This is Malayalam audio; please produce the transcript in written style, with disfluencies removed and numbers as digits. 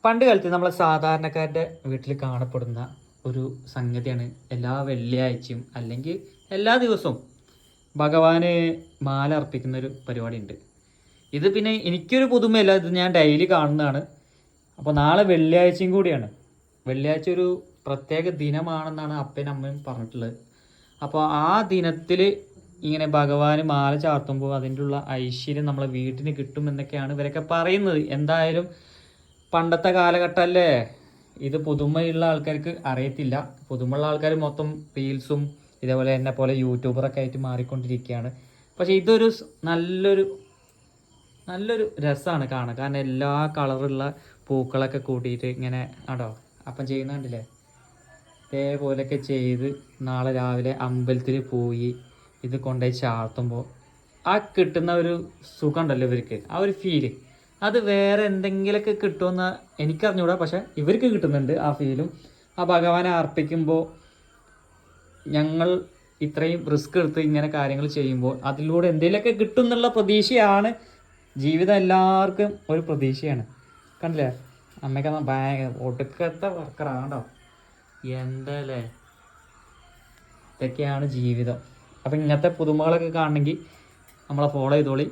പണ്ട് കാലത്ത് നമ്മളെ സാധാരണക്കാരുടെ വീട്ടിൽ കാണപ്പെടുന്ന ഒരു സംഗതിയാണ് എല്ലാ വെള്ളിയാഴ്ചയും അല്ലെങ്കിൽ എല്ലാ ദിവസവും ഭഗവാന് മാല അർപ്പിക്കുന്ന ഒരു പരിപാടി ഉണ്ട്. ഇത് പിന്നെ എനിക്കൊരു പുതുമയല്ല, ഇത് ഞാൻ ഡെയിലി കാണുന്നതാണ്. അപ്പോൾ നാളെ വെള്ളിയാഴ്ചയും കൂടിയാണ്. വെള്ളിയാഴ്ച ഒരു പ്രത്യേക ദിനമാണെന്നാണ് അപ്പനും അമ്മയും പറഞ്ഞിട്ടുള്ളത്. അപ്പോൾ ആ ദിനത്തിൽ ഇങ്ങനെ ഭഗവാന് മാല ചാർത്തുമ്പോൾ അതിൻ്റെ ഉള്ള ഐശ്വര്യം നമ്മളെ വീട്ടിന് കിട്ടുമെന്നൊക്കെയാണ് ഇവരൊക്കെ പറയുന്നത്. എന്തായാലും പണ്ടത്തെ കാലഘട്ടമല്ലേ, ഇത് പുതുമയുള്ള ആൾക്കാർക്ക് അറിയത്തില്ല. പുതുമയുള്ള ആൾക്കാർ മൊത്തം റീൽസും ഇതേപോലെ എന്നെ പോലെ യൂട്യൂബറൊക്കെ ആയിട്ട് മാറിക്കൊണ്ടിരിക്കുകയാണ്. പക്ഷേ ഇതൊരു നല്ലൊരു നല്ലൊരു രസമാണ് കാണാൻ. കാരണം എല്ലാ കളറുള്ള പൂക്കളൊക്കെ കൂട്ടിയിട്ട് ഇങ്ങനെ ആടോ അപ്പം ചെയ്യുന്ന കണ്ടില്ലേ, ഇതേപോലെയൊക്കെ ചെയ്ത് നാളെ രാവിലെ അമ്പലത്തിൽ പോയി ഇത് കൊണ്ടുപോയി ചാർത്തുമ്പോൾ ആ കിട്ടുന്ന ഒരു സുഖം ഉണ്ടല്ലോ ഇവർക്ക്, ആ ഒരു ഫീല് അത് വേറെ എന്തെങ്കിലുമൊക്കെ കിട്ടുമെന്ന് എനിക്കറിഞ്ഞൂടാ. പക്ഷെ ഇവർക്ക് കിട്ടുന്നുണ്ട് ആ ഫീലും. ആ ഭഗവാനെ അർപ്പിക്കുമ്പോൾ ഞങ്ങൾ ഇത്രയും റിസ്ക് എടുത്ത് ഇങ്ങനെ കാര്യങ്ങൾ ചെയ്യുമ്പോൾ അതിലൂടെ എന്തെങ്കിലുമൊക്കെ കിട്ടും എന്നുള്ള പ്രതീക്ഷയാണ്. ജീവിതം എല്ലാവർക്കും ഒരു പ്രതീക്ഷയാണ്. കണ്ടില്ലേ, അമ്മയ്ക്ക് ഭയങ്കര ഒടുക്കത്തെ വർക്കറാണോ, എന്തല്ലേ, ഇതൊക്കെയാണ് ജീവിതം. അപ്പം ഇങ്ങനത്തെ പുതുമകളൊക്കെ കാണണമെങ്കിൽ നമ്മളെ ഫോളോ ചെയ്തോളി.